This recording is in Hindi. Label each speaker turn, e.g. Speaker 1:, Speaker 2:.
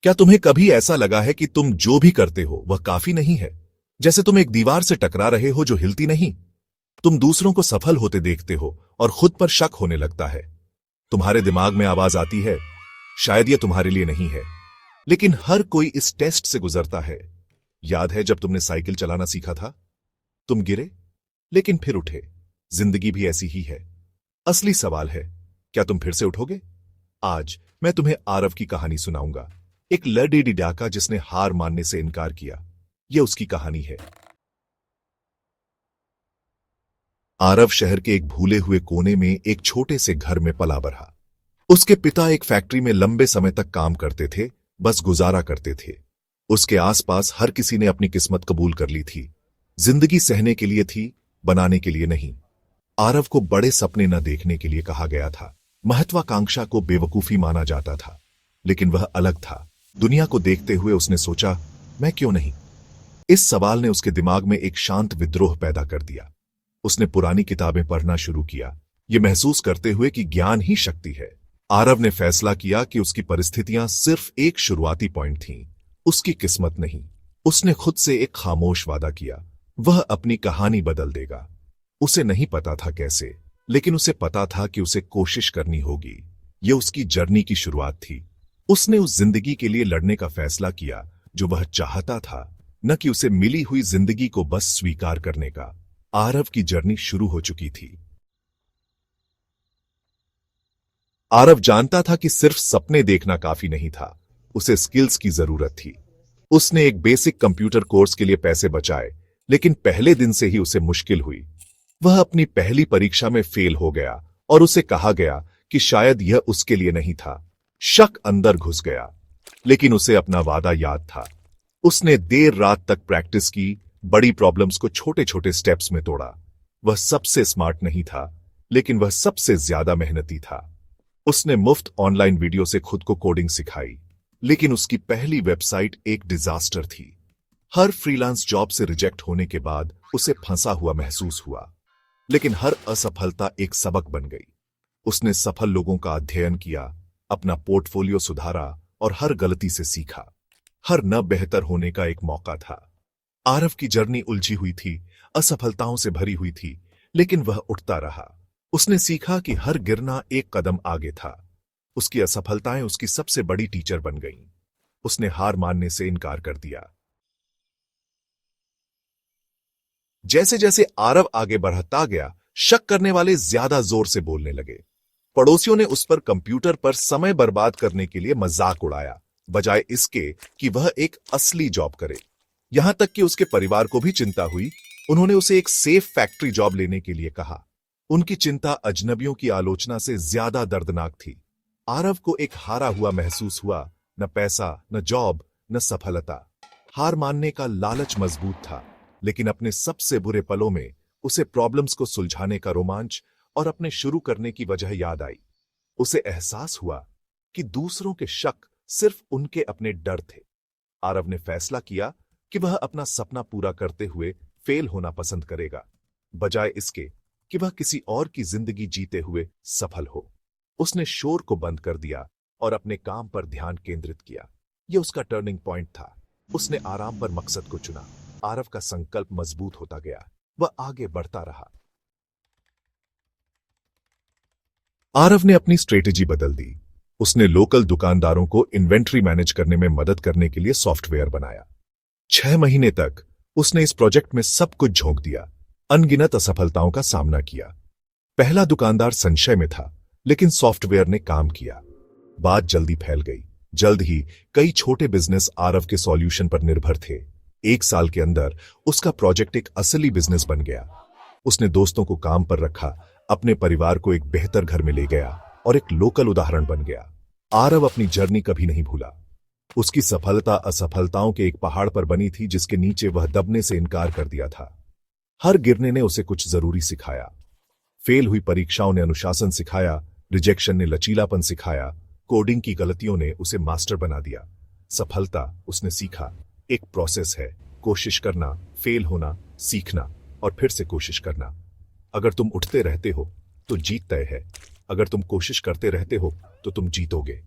Speaker 1: क्या तुम्हें कभी ऐसा लगा है कि तुम जो भी करते हो वह काफी नहीं है? जैसे तुम एक दीवार से टकरा रहे हो जो हिलती नहीं। तुम दूसरों को सफल होते देखते हो और खुद पर शक होने लगता है। तुम्हारे दिमाग में आवाज आती है, शायद यह तुम्हारे लिए नहीं है। लेकिन हर कोई इस टेस्ट से गुजरता है। याद है जब तुमने साइकिल चलाना सीखा था? तुम गिरे, लेकिन फिर उठे। जिंदगी भी ऐसी ही है। असली सवाल है, क्या तुम फिर से उठोगे? आज मैं तुम्हें आरव की कहानी सुनाऊंगा। एक लड़ेडी डाका जिसने हार मानने से इनकार किया। यह उसकी कहानी है। आरव शहर के एक भूले हुए कोने में एक छोटे से घर में पला बढ़ा। उसके पिता एक फैक्ट्री में लंबे समय तक काम करते थे, बस गुजारा करते थे। उसके आसपास हर किसी ने अपनी किस्मत कबूल कर ली थी। जिंदगी सहने के लिए थी, बनाने के लिए नहीं। आरव को बड़े सपने न देखने के लिए कहा गया था। महत्वाकांक्षा को बेवकूफी माना जाता था। लेकिन वह अलग था। दुनिया को देखते हुए उसने सोचा, मैं क्यों नहीं? इस सवाल ने उसके दिमाग में एक शांत विद्रोह पैदा कर दिया। उसने पुरानी किताबें पढ़ना शुरू किया, ये महसूस करते हुए कि ज्ञान ही शक्ति है। आरव ने फैसला किया कि उसकी परिस्थितियां सिर्फ एक शुरुआती पॉइंट थीं, उसकी किस्मत नहीं। उसने खुद से एक खामोश वादा किया, वह अपनी कहानी बदल देगा। उसे नहीं पता था कैसे, लेकिन उसे पता था कि उसे कोशिश करनी होगी। यह उसकी जर्नी की शुरुआत थी। उसने उस जिंदगी के लिए लड़ने का फैसला किया जो वह चाहता था, न कि उसे मिली हुई जिंदगी को बस स्वीकार करने का। आरव की जर्नी शुरू हो चुकी थी। आरव जानता था कि सिर्फ सपने देखना काफी नहीं था, उसे स्किल्स की जरूरत थी। उसने एक बेसिक कंप्यूटर कोर्स के लिए पैसे बचाए, लेकिन पहले दिन से ही उसे मुश्किल हुई। वह अपनी पहली परीक्षा में फेल हो गया और उसे कहा गया कि शायद यह उसके लिए नहीं था। शक अंदर घुस गया, लेकिन उसे अपना वादा याद था। उसने देर रात तक प्रैक्टिस की, बड़ी प्रॉब्लम्स को छोटे छोटे स्टेप्स में तोड़ा। वह सबसे स्मार्ट नहीं था, लेकिन वह सबसे ज्यादा मेहनती था। उसने मुफ्त ऑनलाइन वीडियो से खुद को कोडिंग सिखाई, लेकिन उसकी पहली वेबसाइट एक डिजास्टर थी। हर फ्रीलांस जॉब से रिजेक्ट होने के बाद उसे फंसा हुआ महसूस हुआ, लेकिन हर असफलता एक सबक बन गई। उसने सफल लोगों का अध्ययन किया, अपना पोर्टफोलियो सुधारा और हर गलती से सीखा। हर न बेहतर होने का एक मौका था। आरव की जर्नी उलझी हुई थी, असफलताओं से भरी हुई थी, लेकिन वह उठता रहा। उसने सीखा कि हर गिरना एक कदम आगे था। उसकी असफलताएं उसकी सबसे बड़ी टीचर बन गईं। उसने हार मानने से इनकार कर दिया। जैसे जैसे आरव आगे बढ़ता गया, शक करने वाले ज्यादा जोर से बोलने लगे। पड़ोसियों ने उस पर कंप्यूटर पर समय बर्बाद करने के लिए मजाक उड़ाया, बजाय इसके कि वह एक असली जॉब करे। यहां तक कि उसके परिवार को भी चिंता हुई। उन्होंने उसे एक सेफ फैक्ट्री जॉब लेने के लिए कहा। उनकी चिंता अजनबियों की आलोचना से ज्यादा दर्दनाक थी। आरव को एक हारा हुआ महसूस हुआ, न पैसा, न जॉब, न सफलता। हार मानने का लालच मजबूत था, लेकिन अपने सबसे बुरे पलों में उसे प्रॉब्लम्स को सुलझाने का रोमांच और अपने शुरू करने की वजह याद आई। उसे एहसास हुआ कि दूसरों के शक सिर्फ उनके अपने डर थे। आरव ने फैसला किया कि वह अपना सपना पूरा करते हुए फेल होना पसंद करेगा, बजाय इसके कि वह किसी और की जिंदगी जीते हुए सफल हो। उसने शोर को बंद कर दिया और अपने काम पर ध्यान केंद्रित किया। यह उसका टर्निंग पॉइंट था। उसने आराम पर मकसद को चुना। आरव का संकल्प मजबूत होता गया। वह आगे बढ़ता रहा। आरव ने अपनी स्ट्रेटेजी बदल दी। उसने लोकल दुकानदारों को इन्वेंट्री मैनेज करने में मदद करने के लिए सॉफ्टवेयर बनाया। 6 महीने तक उसने इस प्रोजेक्ट में सब कुछ झोंक दिया। अनगिनत असफलताओं का सामना किया। पहला दुकानदार संशय में था, लेकिन सॉफ्टवेयर ने काम किया। बात जल्दी फैल गई। जल्द ही कई छोटे बिजनेस आरव के सॉल्यूशन पर निर्भर थे। 1 साल के अंदर उसका प्रोजेक्ट एक असली बिजनेस बन गया। उसने दोस्तों को काम पर रखा, अपने परिवार को एक बेहतर घर में ले गया और एक लोकल उदाहरण बन गया। आरव अपनी जर्नी कभी नहीं भूला। उसकी सफलता असफलताओं के एक पहाड़ पर बनी थी, जिसके नीचे वह दबने से इनकार कर दिया था। हर गिरने ने उसे कुछ जरूरी सिखाया। फेल हुई परीक्षाओं ने अनुशासन सिखाया, रिजेक्शन ने लचीलापन सिखाया, कोडिंग की गलतियों ने उसे मास्टर बना दिया। सफलता, उसने सीखा, एक प्रोसेस है। कोशिश करना, फेल होना, सीखना और फिर से कोशिश करना। अगर तुम उठते रहते हो तो जीत तय है। अगर तुम कोशिश करते रहते हो तो तुम जीतोगे।